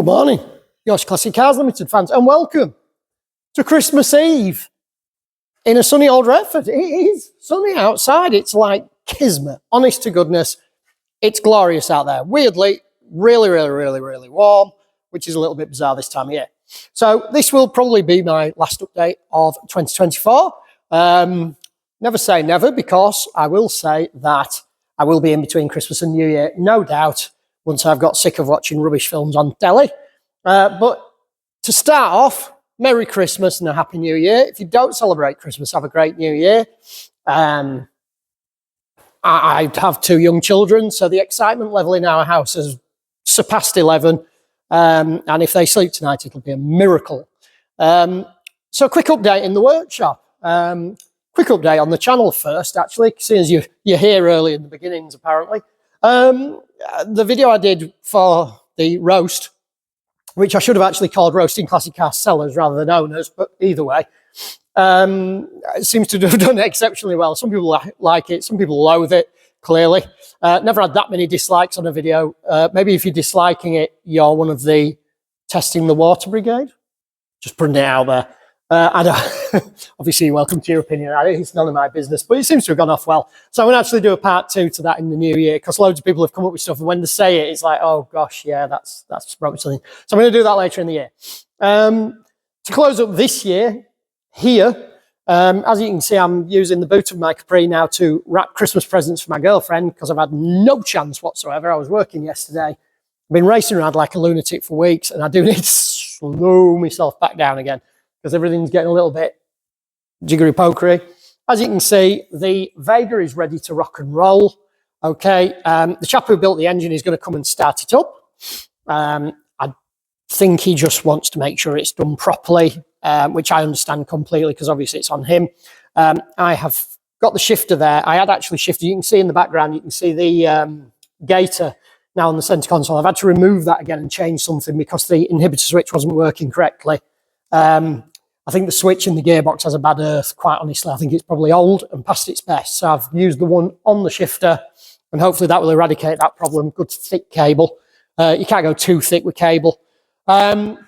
Good morning, Yorkshire Classic Cars Ltd fans, and welcome to Christmas Eve in a sunny Old Retford. It is sunny outside. It's like kismet. Honest to goodness, it's glorious out there. Weirdly, really warm, which is a little bit bizarre this time of year. So this will probably be my last update of 2024. Never say never, because I will say that I will be in between Christmas and New Year, no doubt, once I've got sick of watching rubbish films on telly. But to start off, Merry Christmas and a Happy New Year. If you don't celebrate Christmas, have a great New Year. I have two young children, so the excitement level in our house has surpassed 11. And if they sleep tonight, it'll be a miracle. So a quick update in the workshop. Quick update on the channel first, actually, seeing as you're here early in the beginnings, apparently. The video I did for the roast, which I should have actually called Roasting Classic Car Sellers rather than Owners, but either way, it seems to have done exceptionally well. Some people like it, some people loathe it, clearly. Never had that many dislikes on a video. Maybe if you're disliking it, you're one of the Testing the Water Brigade. Just putting it out there. I don't, obviously, you're welcome to your opinion. It's none of my business, but it seems to have gone off well. So I'm going to actually do a part 2 to that in the new year, because loads of people have come up with stuff, and when they say it, it's like, oh gosh, yeah, that's probably something. So I'm going to do that later in the year. To close up this year, here, as you can see, I'm using the boot of my Capri now to wrap Christmas presents for my girlfriend, because I've had no chance whatsoever. I was working yesterday. I've been racing around like a lunatic for weeks, and I do need to slow myself back down again, because everything's getting a little bit jiggery-pokery. As you can see, the Vega is ready to rock and roll. Okay, the chap who built the engine is going to come and start it up. I think he just wants to make sure it's done properly, which I understand completely, because obviously it's on him. I have got the shifter there. I had actually shifted. You can see in the background, you can see the gator now on the centre console. I've had to remove that again and change something because the inhibitor switch wasn't working correctly. I think the switch in the gearbox has a bad earth, quite honestly. I think it's probably old and past its best. So I've used the one on the shifter, and hopefully that will eradicate that problem. Good thick cable. You can't go too thick with cable. The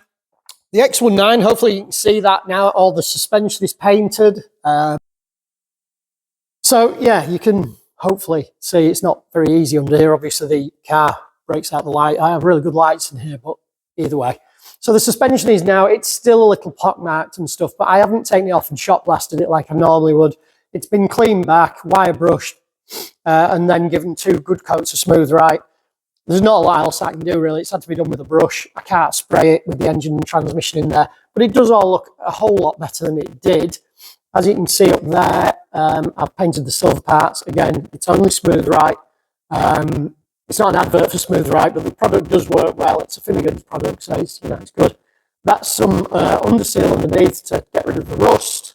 X1, hopefully you can see that now. All the suspension is painted. So yeah, you can hopefully see it's not very easy under here. Obviously the car breaks out the light. I have really good lights in here, but either way. So the suspension is now, it's still a little pockmarked and stuff, but I haven't taken it off and shot blasted it like I normally would. It's been cleaned back, wire brushed, and then given 2 good coats of Smooth Right. There's not a lot else I can do, really. It's had to be done with a brush. I can't spray it with the engine and transmission in there, but it does all look a whole lot better than it did. As you can see up there, I've painted the silver parts. Again, it's only Smooth Right. It's not an advert for Smooth Right, but the product does work well. It's a Finnegan's product, so it's, it's good. That's some underseal underneath to get rid of the rust.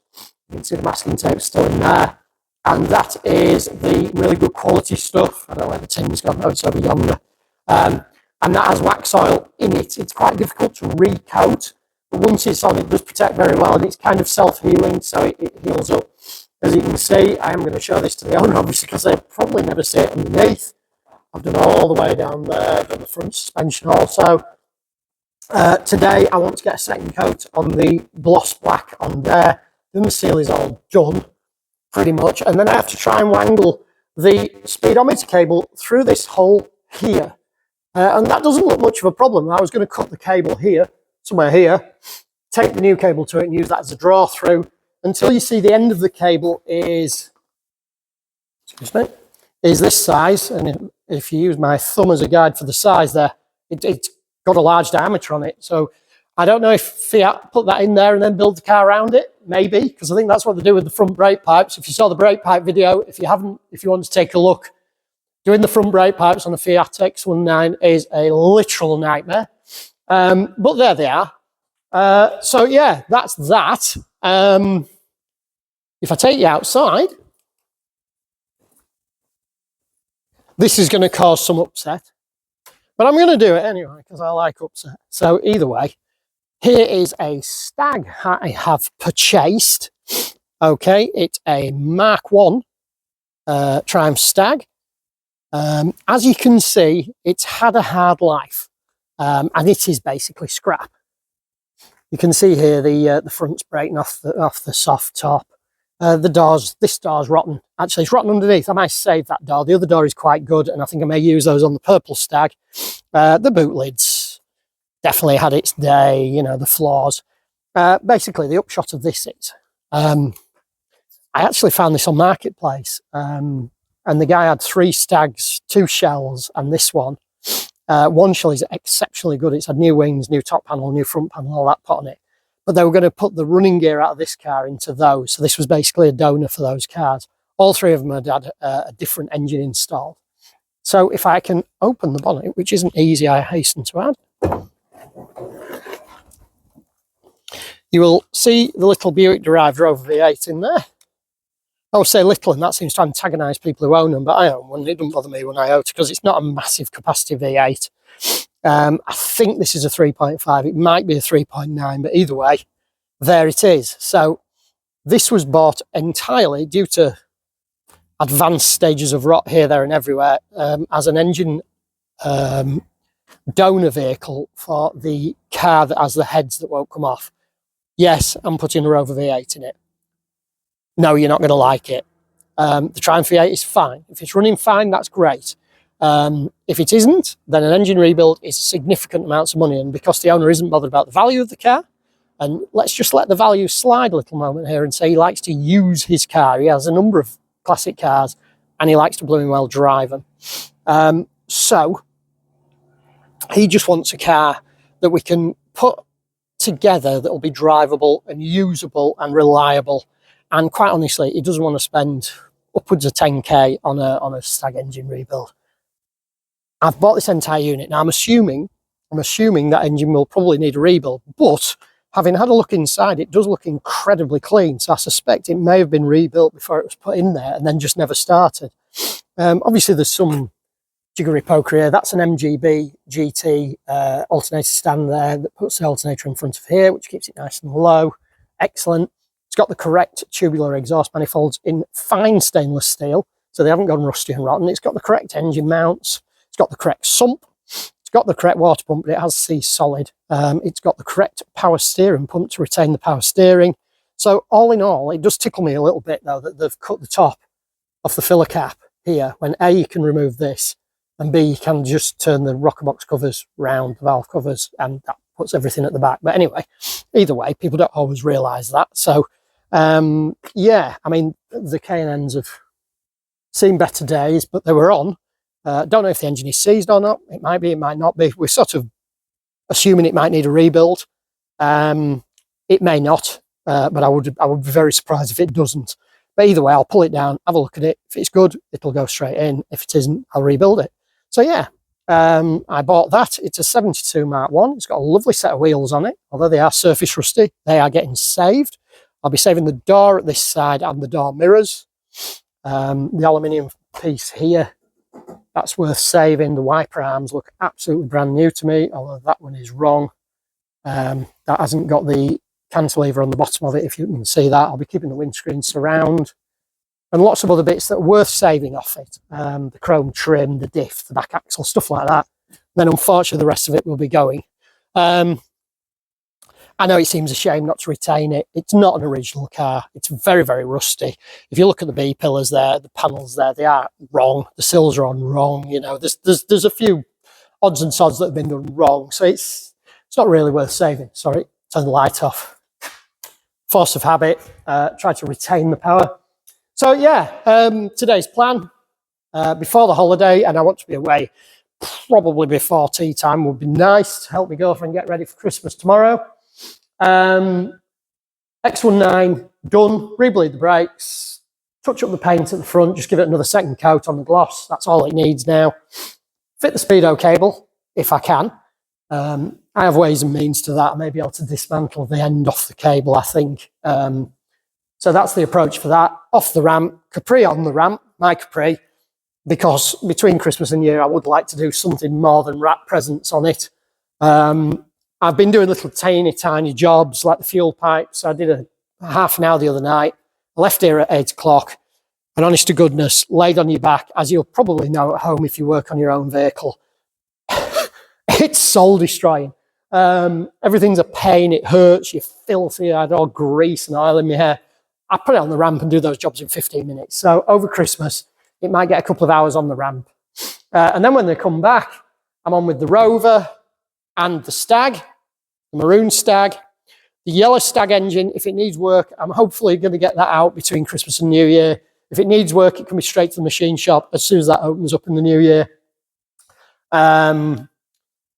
You can see the masking tape still in there. And that is the really good quality stuff. I don't know where the tin's gone. Oh, it's over yonder. And that has wax oil in it. It's quite difficult to recoat, but once it's on, it does protect very well, and it's kind of self-healing, so it heals up. As you can see, I am going to show this to the owner, obviously, because they'll probably never see it underneath. I've done all the way down there, done the front suspension also. Today, I want to get a second coat on the gloss black on there. Then the seal is all done, pretty much. And then I have to try and wangle the speedometer cable through this hole here. And that doesn't look much of a problem. I was going to cut the cable here, somewhere here, take the new cable to it and use that as a draw through until you see the end of the cable is, excuse me, is this size. And if you use my thumb as a guide for the size there, it's got a large diameter on it. So I don't know if Fiat put that in there and then build the car around it. Maybe, because I think that's what they do with the front brake pipes. If you saw the brake pipe video, if you haven't, if you want to take a look, doing the front brake pipes on a Fiat X1 is a literal nightmare. But there they are. So yeah, that's that. If I take you outside, this is going to cause some upset, but I'm going to do it anyway because I like upset. So either way, here is a Stag I have purchased. Okay, it's a Mark 1 Triumph Stag. As you can see, it's had a hard life. and it is basically scrap. You can see here the front's breaking off the soft top. This door's rotten. Actually, it's rotten underneath. I might save that door. The other door is quite good, and I think I may use those on the purple Stag. The boot lids definitely had its day, you know, the flaws. Basically, the upshot of this is, I actually found this on Marketplace, and the guy had 3 Stags, 2 shells, and this one. One shell is exceptionally good. It's had new wings, new top panel, new front panel, all that put on it. But they were going to put the running gear out of this car into those. So this was basically a donor for those cars. All 3 of them had had a different engine installed. So if I can open the bonnet, which isn't easy, I hasten to add, you will see the little Buick derived Rover V8 in there. I would say little, and that seems to antagonise people who own them, but I own one. It doesn't bother me when I own it because it's not a massive capacity V8. I think this is a 3.5. It might be a 3.9, but either way, there it is. So this was bought entirely due to advanced stages of rot here, there and everywhere as an engine donor vehicle for the car that has the heads that won't come off. Yes, I'm putting a Rover V8 in it. No, you're not going to like it. The Triumph V8 is fine. If it's running fine, that's great. If it isn't, then an engine rebuild is significant amounts of money. And because the owner isn't bothered about the value of the car, and let's just let the value slide a little moment here and say he likes to use his car. He has a number of classic cars and he likes to blooming well drive them. So he just wants a car that we can put together that will be drivable and usable and reliable. And quite honestly, he doesn't want to spend upwards of 10k on a Stag engine rebuild. I've bought this entire unit. Now I'm assuming that engine will probably need a rebuild, but having had a look inside, it does look incredibly clean. So I suspect it may have been rebuilt before it was put in there and then just never started. Obviously there's some jiggery pokery here. That's an MGB GT alternator stand there that puts the alternator in front of here, which keeps it nice and low. Excellent. It's got the correct tubular exhaust manifolds in fine stainless steel, so they haven't gone rusty and rotten. It's got the correct engine mounts. It's got the correct sump. It's got the correct water pump, but it has C solid. It's got the correct power steering pump to retain the power steering. So all in all, it does tickle me a little bit though that they've cut the top off the filler cap here, when A, you can remove this, and B, you can just turn the rocker box covers round, the valve covers, and that puts everything at the back. But anyway, either way, people don't always realise that. So yeah, I mean, the K&Ns have seen better days, but they were on. Don't know if the engine is seized or not. It might be, it might not be. We're sort of assuming it might need a rebuild. It may not, but I would be very surprised if it doesn't. But either way, I'll pull it down, have a look at it. If it's good, it'll go straight in. If it isn't, I'll rebuild it. So yeah, I bought that. It's a 72 Mark 1. It's got a lovely set of wheels on it. Although they are surface rusty, they are getting saved. I'll be saving the door at this side and the door mirrors. The aluminium piece here, that's worth saving. The wiper arms look absolutely brand new to me, although that one is wrong. That hasn't got the cantilever on the bottom of it, if you can see that. I'll be keeping the windscreen surround. And lots of other bits that are worth saving off it. The chrome trim, the diff, the back axle, stuff like that. Then unfortunately the rest of it will be going. I know it seems a shame not to retain it. It's not an original car. It's very, very rusty. If you look at the B pillars there, the panels there, they are wrong. The sills are on wrong. You know, there's a few odds and sods that have been done wrong. So it's not really worth saving. Sorry, turn the light off. Force of habit. Try to retain the power. So yeah, today's plan before the holiday, and I want to be away probably before tea time, would be nice to help my girlfriend get ready for Christmas tomorrow. X19 done, rebleed the brakes, touch up the paint at the front, just give it another second coat on the gloss. That's all it needs now. Fit the speedo cable if I can. I have ways and means to that. I may be able to dismantle the end off the cable, I think. So that's the approach for that. Off the ramp, Capri on the ramp, my Capri, because between Christmas and New Year, I would like to do something more than wrap presents on it. I've been doing little tiny jobs like the fuel pipes. I did a half an hour the other night. I left here at 8 o'clock, and honest to goodness, laid on your back, as you'll probably know at home if you work on your own vehicle, It's soul destroying. Everything's a pain. It hurts. You're filthy. I had all grease and oil in my hair. I put it on the ramp and do those jobs in 15 minutes. So over Christmas, it might get a couple of hours on the ramp. And then when they come back, I'm on with the Rover and the Stag, the maroon Stag, the yellow Stag engine. If it needs work, I'm hopefully going to get that out between Christmas and New Year. If it needs work, it can be straight to the machine shop as soon as that opens up in the new year. And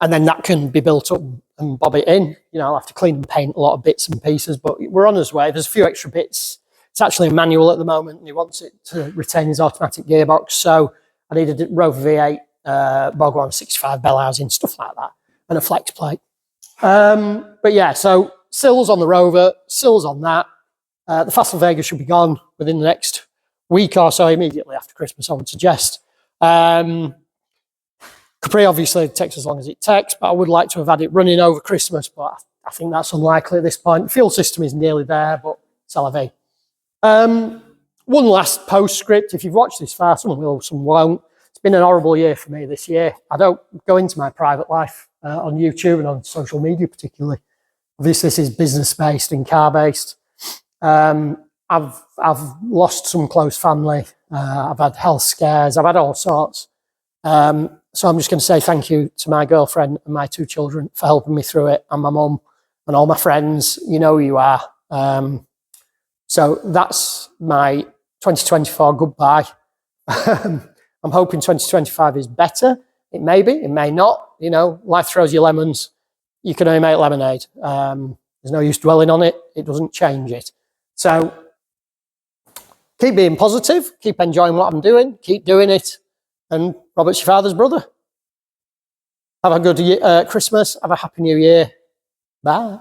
then that can be built up and bob it in. You know, I'll have to clean and paint a lot of bits and pieces, but we're on his way. There's a few extra bits. It's actually a manual at the moment, and he wants it to retain his automatic gearbox. So I needed a Rover V8, Bog 165 bell housing, stuff like that, and a flex plate. But yeah, so sills on the Rover, sills on that. The Fossil Vega should be gone within the next week or so, immediately after Christmas, I would suggest. Capri obviously takes as long as it takes, but I would like to have had it running over Christmas, but I think that's unlikely at this point. The fuel system is nearly there, but c'est la vie. One last postscript. If you've watched this far, some will, some won't. It's been an horrible year for me this year. I don't go into my private life on YouTube and on social media particularly. Obviously, this is business-based and car-based. I've lost some close family. I've had health scares. I've had all sorts. So I'm just going to say thank you to my girlfriend and my 2 children for helping me through it, and my mum and all my friends. You know who you are. So that's my 2024 goodbye. I'm hoping 2025 is better. It may be, it may not. You know, life throws you lemons. You can only make lemonade. There's no use dwelling on it. It doesn't change it. So keep being positive. Keep enjoying what I'm doing. Keep doing it. And Robert's your father's brother. Have a good Christmas. Have a happy new year. Bye.